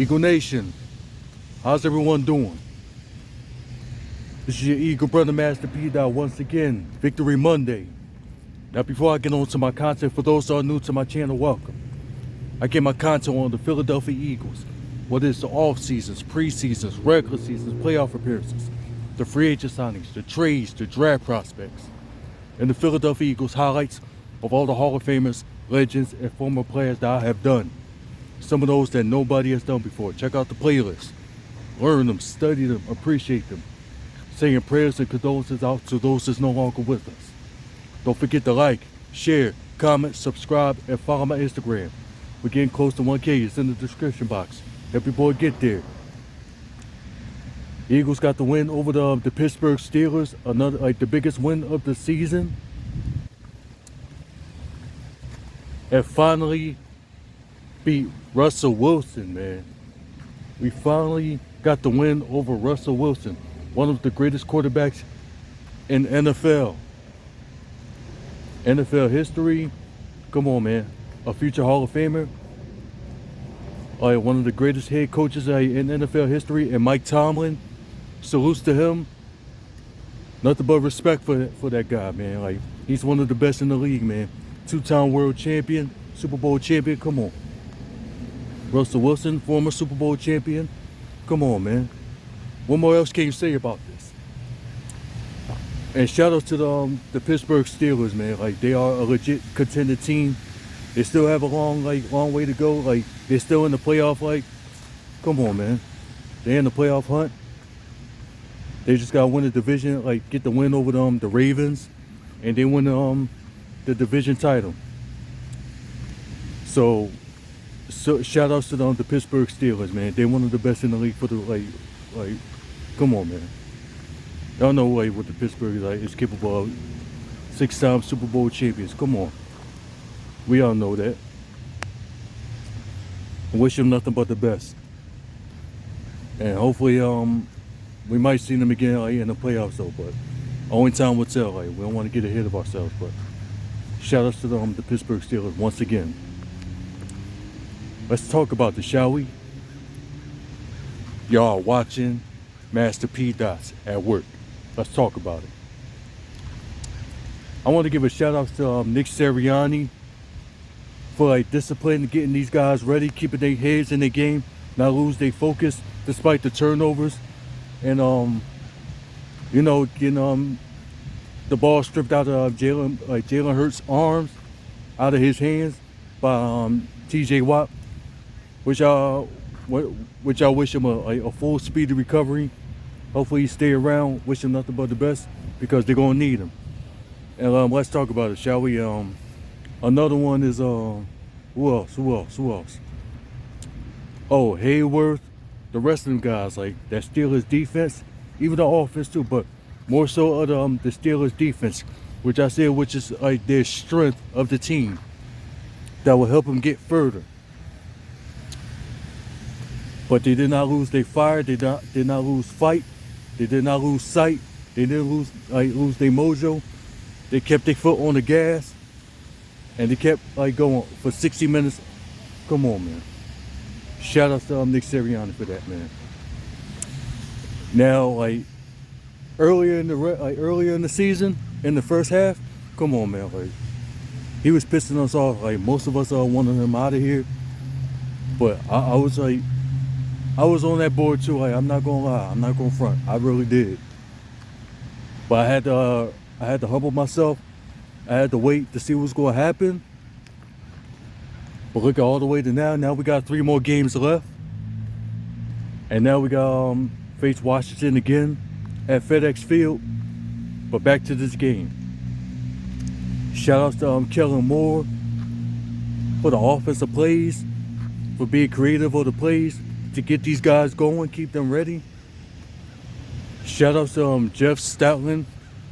Eagle Nation, how's everyone doing? This is your Eagle brother Master P. Once again, Victory Monday. Now before I get on to my content, for those that are new to my channel, welcome. I get my content on the Philadelphia Eagles, whether it's the off seasons, pre-seasons, regular seasons, playoff appearances, the free agent signings, the trades, the draft prospects, and the Philadelphia Eagles highlights of all the Hall of Famers, legends, and former players that I have done. Some of those that nobody has done before. Check out the playlist. Learn them, study them, appreciate them. Saying prayers and condolences out to those that's no longer with us. Don't forget to like, share, comment, subscribe, and follow my Instagram. We're getting close to 1K. It's in the description box. Help your boy get there. Eagles got the win over the Pittsburgh Steelers. Another, the biggest win of the season. And finally beat Russell Wilson, man. We finally got the win over Russell Wilson, one of the greatest quarterbacks in NFL history. Come on, man. A future Hall of Famer. One of the greatest head coaches in NFL history, and Mike Tomlin. Salutes to him. Nothing but respect for that guy, man. He's one of the best in the league, man. Two-time world champion, Super Bowl champion. Come on. Russell Wilson, former Super Bowl champion. Come on, man. What more else can you say about this? And shout out to the Pittsburgh Steelers, man. They are a legit contender team. They still have a long way to go. They're still in the playoff. Come on, man. They're in the playoff hunt. They just gotta win the division. Get the win over the Ravens, and they win the division title. So shout outs to the Pittsburgh Steelers, man. They're one of the best in the league for the come on, man. Y'all know what the Pittsburgh is capable of. 6-time Super Bowl champions. Come on. We all know that. I wish them nothing but the best. And hopefully we might see them again in the playoffs though, but only time will tell. We don't want to get ahead of ourselves, but shout outs to the Pittsburgh Steelers once again. Let's talk about this, shall we? Y'all are watching Master P. at work. Let's talk about it. I want to give a shout out to Nick Sirianni for discipline, getting these guys ready, keeping their heads in their game, not lose their focus despite the turnovers, and getting the ball stripped out of Jalen Hurts' arms, out of his hands by T.J. Watt. Which I wish him a full speedy recovery. Hopefully he stay around. Wish him nothing but the best, because they're gonna need him. And let's talk about it, shall we? Another one is who else? Oh, Hayworth, the rest of them guys, that Steelers defense, even the offense too, but more so of the Steelers defense, which is their strength of the team that will help them get further. But they did not lose their fire. They did not lose fight. They did not lose sight. They didn't lose their mojo. They kept their foot on the gas, and they kept going for 60 minutes. Come on, man. Shout out to Nick Sirianni for that, man. Now, earlier in the season, in the first half, come on, man. He was pissing us off. Most of us wanted him out of here, but I was on that board too. I'm not gonna lie, I'm not gonna front. I really did. But I had to humble myself. I had to wait to see what's gonna happen. But look at all the way to now. Now we got 3 more games left. And now we got face Washington again at FedEx Field. But back to this game. Shout outs to Kellen Moore for the offensive plays, for being creative on the plays, to get these guys going, keep them ready. Shout out to Jeff Stoutland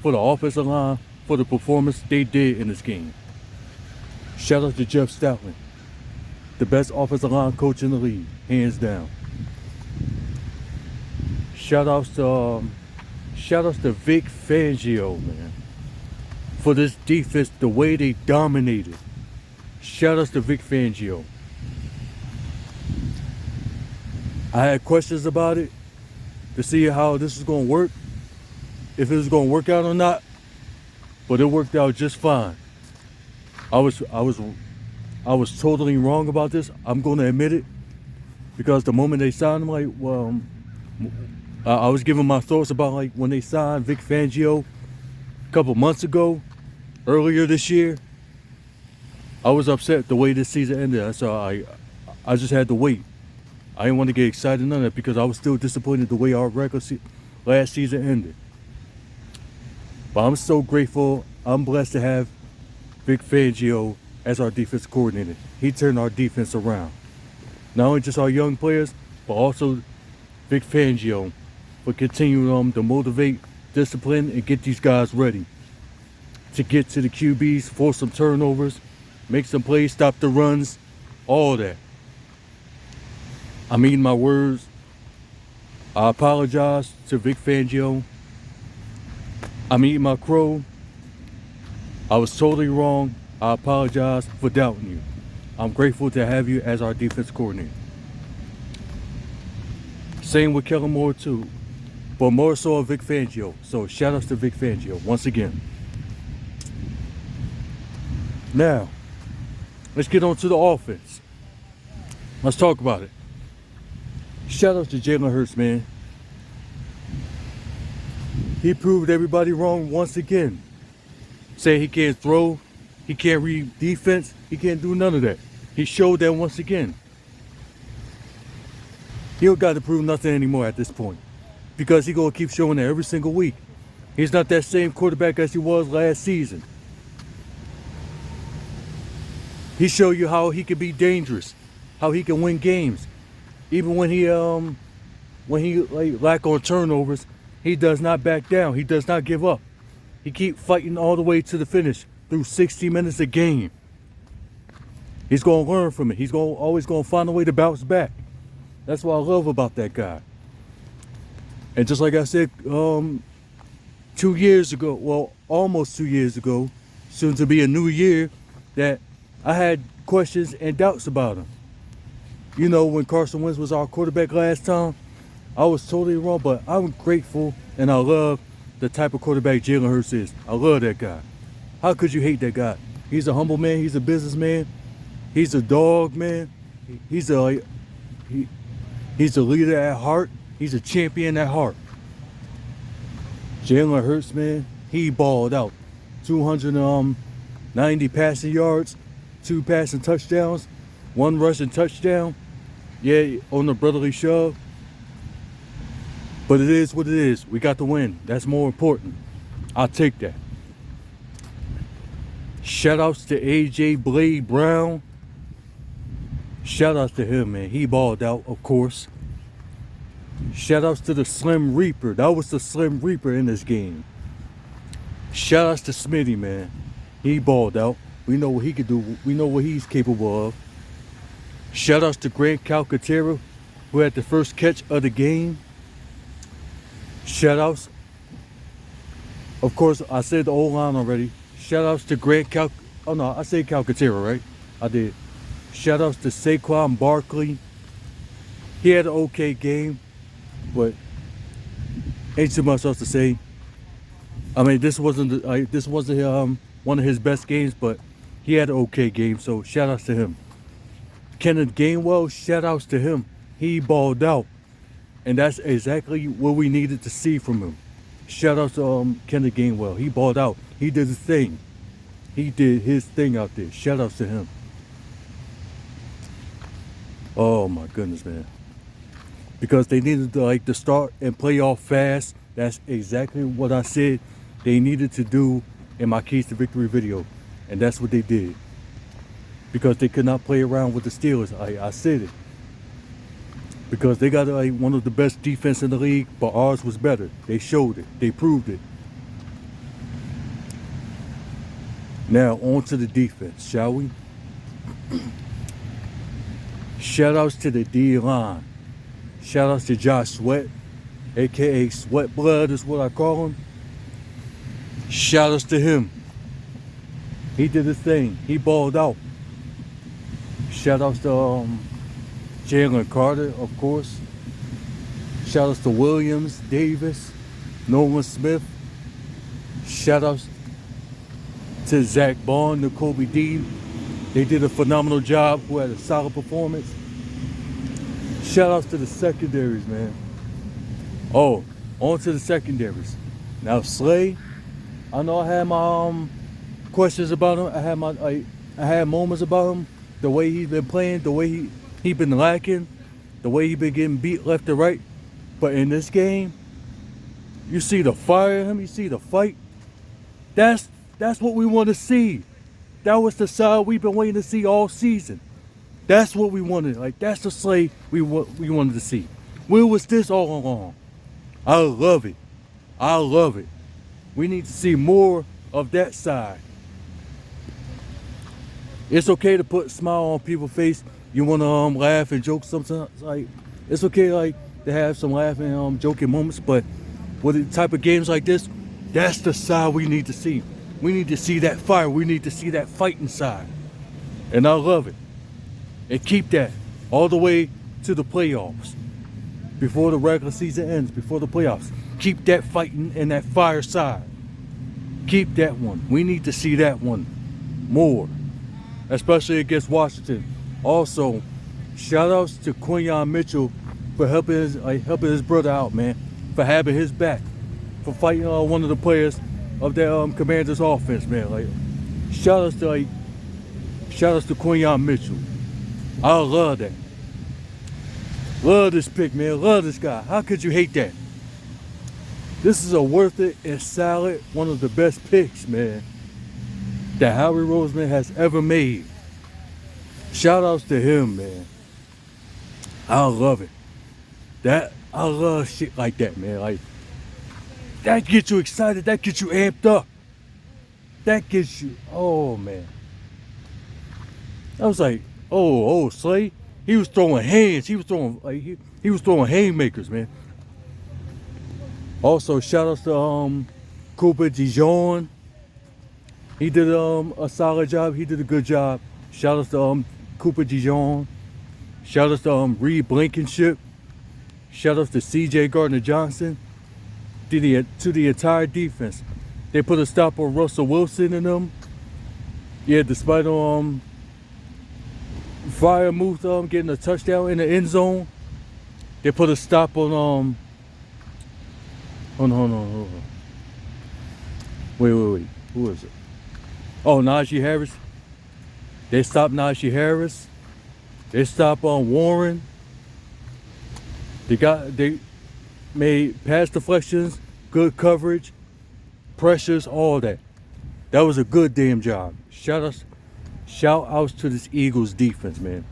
for the offensive line, for the performance they did in this game. Shout out to Jeff Stoutland, the best offensive line coach in the league, hands down. Shout outs to Vic Fangio, man, for this defense, the way they dominated. Shout outs to Vic Fangio. I had questions about it to see how this was going to work, if it was going to work out or not, but it worked out just fine. I was totally wrong about this. I'm going to admit it, because the moment they signed him, like, well, I was giving my thoughts about like when they signed Vic Fangio a couple months ago, earlier this year. I was upset the way this season ended, so I just had to wait. I didn't want to get excited none of that, because I was still disappointed the way our last season ended. But I'm so grateful. I'm blessed to have Vic Fangio as our defense coordinator. He turned our defense around. Not only just our young players, but also Vic Fangio for continuing to motivate, discipline, and get these guys ready to get to the QBs, force some turnovers, make some plays, stop the runs, all that. I'm eating my words. I apologize to Vic Fangio. I'm eating my crow. I was totally wrong. I apologize for doubting you. I'm grateful to have you as our defense coordinator. Same with Kellen Moore too, but more so of Vic Fangio. So shout outs to Vic Fangio once again. Now, let's get on to the offense. Let's talk about it. Shout out to Jalen Hurts, man. He proved everybody wrong once again. Saying he can't throw, he can't read defense, he can't do none of that. He showed that once again. He don't got to prove nothing anymore at this point, because he gonna keep showing that every single week. He's not that same quarterback as he was last season. He showed you how he can be dangerous, how he can win games. Even when he like lack on turnovers, he does not back down. He does not give up. He keep fighting all the way to the finish through 60 minutes a game. He's gonna learn from it. He's always gonna find a way to bounce back. That's what I love about that guy. And just like I said 2 years ago, well, almost 2 years ago, soon to be a new year, that I had questions and doubts about him. You know, when Carson Wentz was our quarterback last time, I was totally wrong, but I'm grateful and I love the type of quarterback Jalen Hurts is. I love that guy. How could you hate that guy? He's a humble man. He's a businessman. He's a dog, man. He's a leader at heart. He's a champion at heart. Jalen Hurts, man, he balled out. 290 passing yards, 2 passing touchdowns, 1 rushing touchdown. Yeah, on the brotherly shove. But it is what it is. We got the win. That's more important. I'll take that. Shout outs to AJ Blade Brown. Shout outs to him, man. He balled out, of course. Shout outs to the Slim Reaper. That was the Slim Reaper in this game. Shout outs to Smitty, man. He balled out. We know what he could do. We know what he's capable of. Shout outs to Grant Calcaterra, who had the first catch of the game. Shout outs. Of course, I said the O-line already. Shout outs to I said Calcaterra, right? I did. Shout outs to Saquon Barkley. He had an okay game, but ain't too much else to say. I mean, this wasn't one of his best games, but he had an okay game, so shout outs to him. Kenneth Gainwell, shout outs to him. He balled out, and that's exactly what we needed to see from him. Shout outs to Kenneth Gainwell. He balled out. He did his thing. He did his thing out there. Shout outs to him. Oh my goodness, man. Because they needed to start and play off fast. That's exactly what I said they needed to do in my Keys to Victory video. And that's what they did. Because they could not play around with the Steelers. I said it. Because they got one of the best defense in the league, but ours was better. They showed it. They proved it. Now, on to the defense, shall we? Shout outs to the D-line. Shout outs to Josh Sweat, a.k.a. Sweat Blood is what I call him. Shout outs to him. He did his thing. He balled out. Shout outs to Jalen Carter, of course. Shout outs to Williams, Davis, Nolan Smith. Shout outs to Zach Bond, to Kobe D. They did a phenomenal job. Who had a solid performance. Shout outs to the secondaries, man. Oh, on to the secondaries. Now Slay, I know I had my questions about him. I had moments about him. The way he's been playing, the way he been lacking, the way he been getting beat left and right. But in this game, you see the fire in him, you see the fight. That's what we want to see. That was the side we've been waiting to see all season. That's what we wanted. Like, that's the Slay we wanted to see. Where was this all along? I love it. I love it. We need to see more of that side. It's okay to put a smile on people's face. You want to laugh and joke sometimes. Like, it's okay, like, to have some laughing, joking moments. But with the type of games like this, that's the side we need to see. We need to see that fire. We need to see that fighting side. And I love it. And keep that all the way to the playoffs. Before the regular season ends, before the playoffs. Keep that fighting and that fire side. Keep that one. We need to see that one more. Especially against Washington. Also, shout outs to Quinyon Mitchell for helping his brother out, man. For having his back. For fighting one of the players of that Commanders offense, man. Like, shout outs to Quinyon Mitchell. I love that. Love this pick, man. Love this guy. How could you hate that? This is a worth it and solid, one of the best picks, man, that Howie Roseman has ever made. Shout outs to him, man. I love it. I love shit like that, man. Like, that gets you excited. That gets you amped up. That gets you, oh, man. I was like, oh, Slay. He was throwing hands. He was throwing he was throwing haymakers, man. Also, shout outs to Cooper DeJean. He did a solid job. He did a good job. Shout outs to Cooper DeJean. Shout outs to Reed Blankenship. Shout outs to C.J. Gardner-Johnson. To the entire defense. They put a stop on Russell Wilson in them. Yeah, despite Freiermuth getting a touchdown in the end zone, they put a stop on Hold on. Wait. Who is it? Oh, Najee Harris. They stopped Najee Harris. They stopped on Warren. They made pass deflections, good coverage, pressures, all that. That was a good damn job. Shout outs to this Eagles defense, man.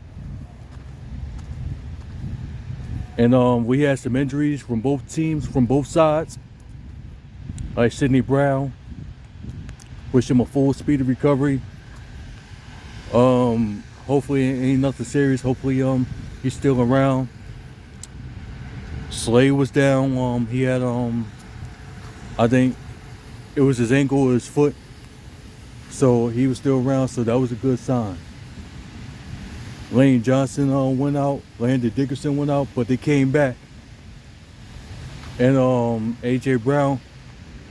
And we had some injuries from both teams, from both sides. Like Sidney Brown. Wish him a full speedy recovery. Hopefully ain't nothing serious. Hopefully he's still around. Slay was down. He had I think it was his ankle or his foot. So he was still around, so that was a good sign. Lane Johnson went out. Landon Dickerson went out, but they came back. And A.J. Brown,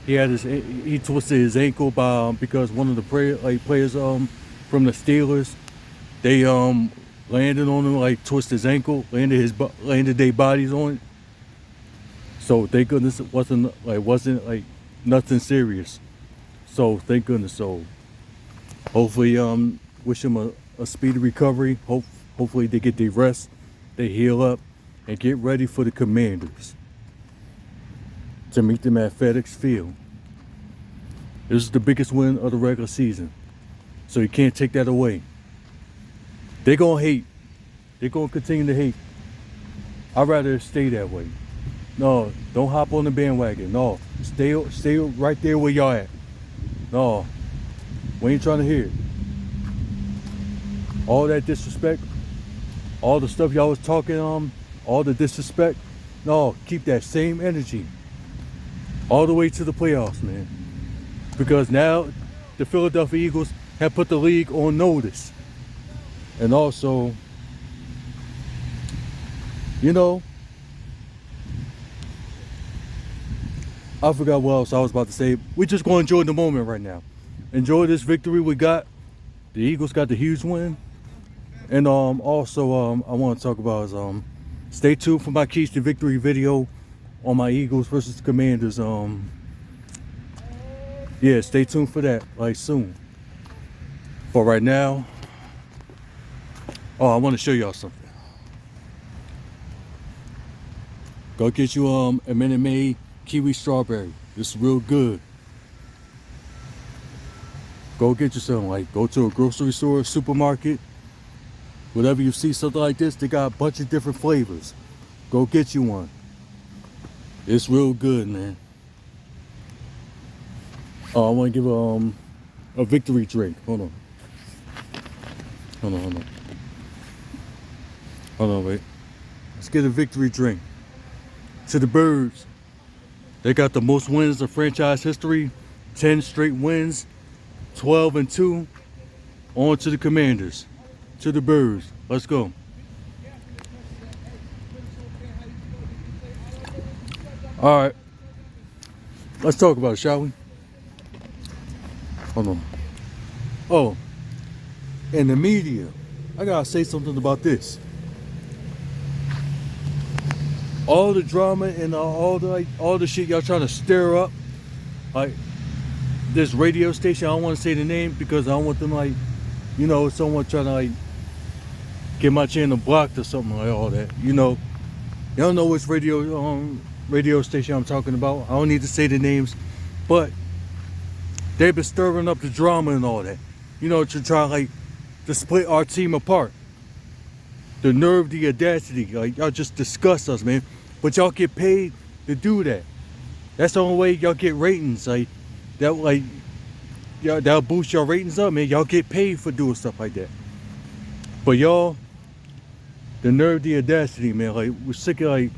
he twisted his ankle because one of the players from the Steelers, they landed on him, twisted his ankle, landed their bodies on it. So thank goodness it wasn't nothing serious. So thank goodness. So hopefully wish him a speedy recovery. Hopefully they get their rest, they heal up, and get ready for the Commanders to meet them at FedEx Field. This is the biggest win of the regular season, so you can't take that away. They're gonna hate. They're gonna continue to hate. I'd rather it stay that way. No, don't hop on the bandwagon. No, stay right there where y'all at. No, we ain't trying to hear it. All that disrespect, all the stuff y'all was talking all the disrespect. No, keep that same energy all the way to the playoffs, man. Because now the Philadelphia Eagles have put the league on notice. And also, I forgot what else I was about to say. We're just going to enjoy the moment right now. Enjoy this victory we got. The Eagles got the huge win. And also I want to talk about is stay tuned for my Keys to Victory video on my Eagles versus Commanders. Yeah, stay tuned for that like soon. But right now, I want to show y'all something. Go get you a Minute Maid kiwi strawberry. This is real good. Go get you some. Like, go to a grocery store, supermarket, whatever you see something like this, they got a bunch of different flavors. Go get you one. It's real good, man. I want to give a victory drink. Hold on, wait. Let's get a victory drink. To the Birds. They got the most wins in franchise history. 10 straight wins. 12-2. On to the Commanders. To the Birds. Let's go. All right. Let's talk about it, shall we? Hold on. Oh, and the media. I gotta say something about this. All the drama and all the shit y'all trying to stir up, like this radio station. I don't want to say the name because I don't want them someone trying to get my channel blocked or something like all that. Y'all know which radio station I'm talking about. I don't need to say the names, but they've been stirring up the drama and all that. To try to split our team apart. The nerve, the audacity, y'all just disgust us, man. But y'all get paid to do that. That's the only way y'all get ratings. That'll boost your ratings up, man. Y'all get paid for doing stuff like that. But y'all, the nerve, the audacity, man. We're sick of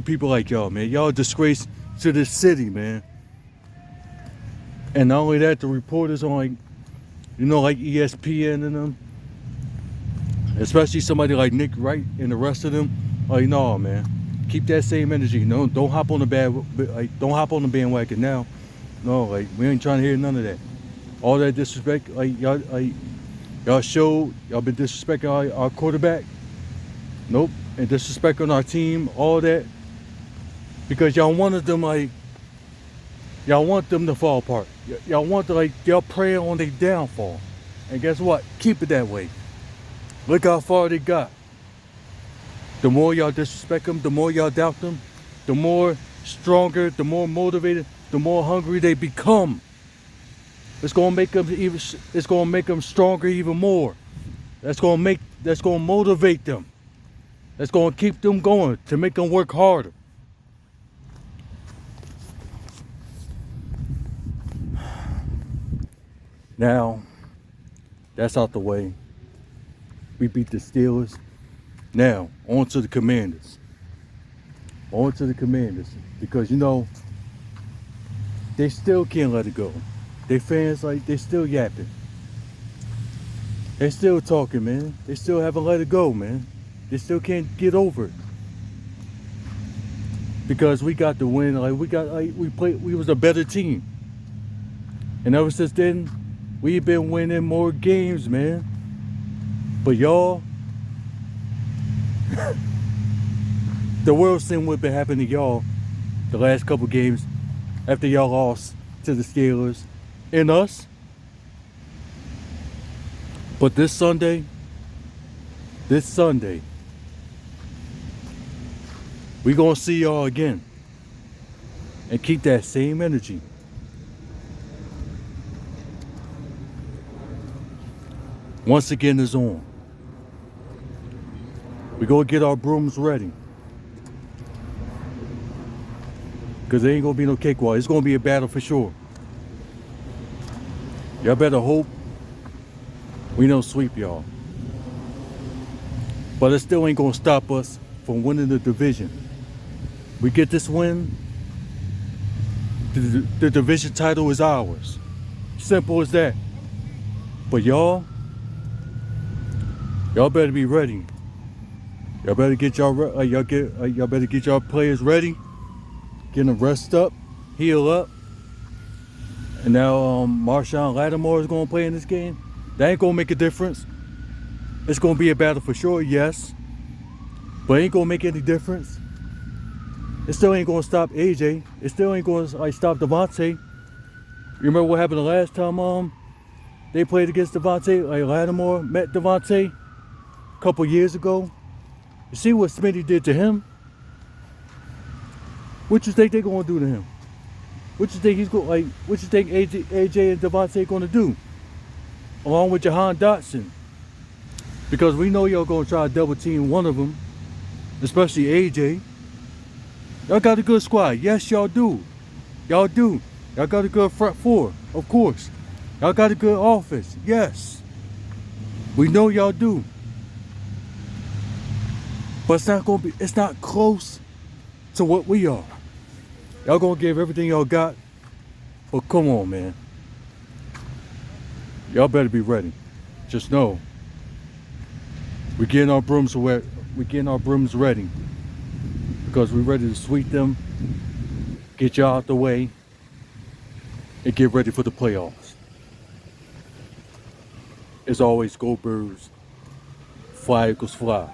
people like y'all, man. Y'all a disgrace to this city, man. And not only that, the reporters on ESPN and them, especially somebody like Nick Wright and the rest of them, no, man, keep that same energy. No, don't hop on the bandwagon now. No, we ain't trying to hear none of that. All that disrespect, y'all been disrespecting our quarterback. Nope, and disrespecting our team, all that, because y'all wanted them y'all want them to fall apart. Y'all want y'all prey on their downfall. And guess what? Keep it that way. Look how far they got. The more y'all disrespect them, the more y'all doubt them, the more stronger, the more motivated, the more hungry they become. It's gonna make them stronger even more. That's gonna motivate them. That's gonna keep them going, to make them work harder. Now, that's out the way. We beat the Steelers. Now, on to the Commanders. Because, they still can't let it go. They fans, they still yapping. They still talking, man. They still haven't let it go, man. They still can't get over it. Because we got the win. We was a better team. And ever since then, we've been winning more games, man. But y'all, the worst thing would be happening to y'all the last couple games after y'all lost to the Steelers and us. But this Sunday, we gonna see y'all again and keep that same energy. Once again is on. We gonna get our brooms ready. Because there ain't gonna be no cakewalk. It's gonna be a battle for sure. Y'all better hope we don't sweep y'all. But it still ain't gonna stop us from winning the division. We get this win, the division title is ours. Simple as that. But y'all better be ready. Y'all better get y'all better get y'all players ready. getting them rest up, heal up. And now Marshawn Lattimore is going to play in this game. That ain't going to make a difference. It's going to be a battle for sure, yes. But it ain't going to make any difference. It still ain't going to stop AJ. It still ain't going to stop Devontae. You remember what happened the last time they played against Devontae? Lattimore met Devontae a couple years ago. You see what Smitty did to him? What you think they're going to do to him? What you think what you think AJ and Devontae going to do? Along with Jahan Dotson. Because we know y'all going to try to double team one of them. Especially AJ. Y'all got a good squad. Yes, y'all do. Y'all do. Y'all got a good front four. Of course. Y'all got a good offense. Yes. We know y'all do. But it's not close to what we are. Y'all gonna give everything y'all got. But come on, man. Y'all better be ready. Just know. We're getting our brooms wet. We're getting our brooms ready. Because we're ready to sweep them. Get y'all out the way. And get ready for the playoffs. As always, go Birds. Fly Eagles fly.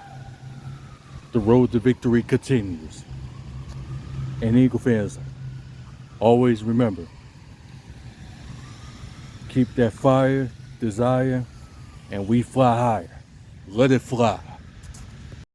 The road to victory continues. And Eagle fans, always remember, keep that fire, desire, and we fly higher. Let it fly.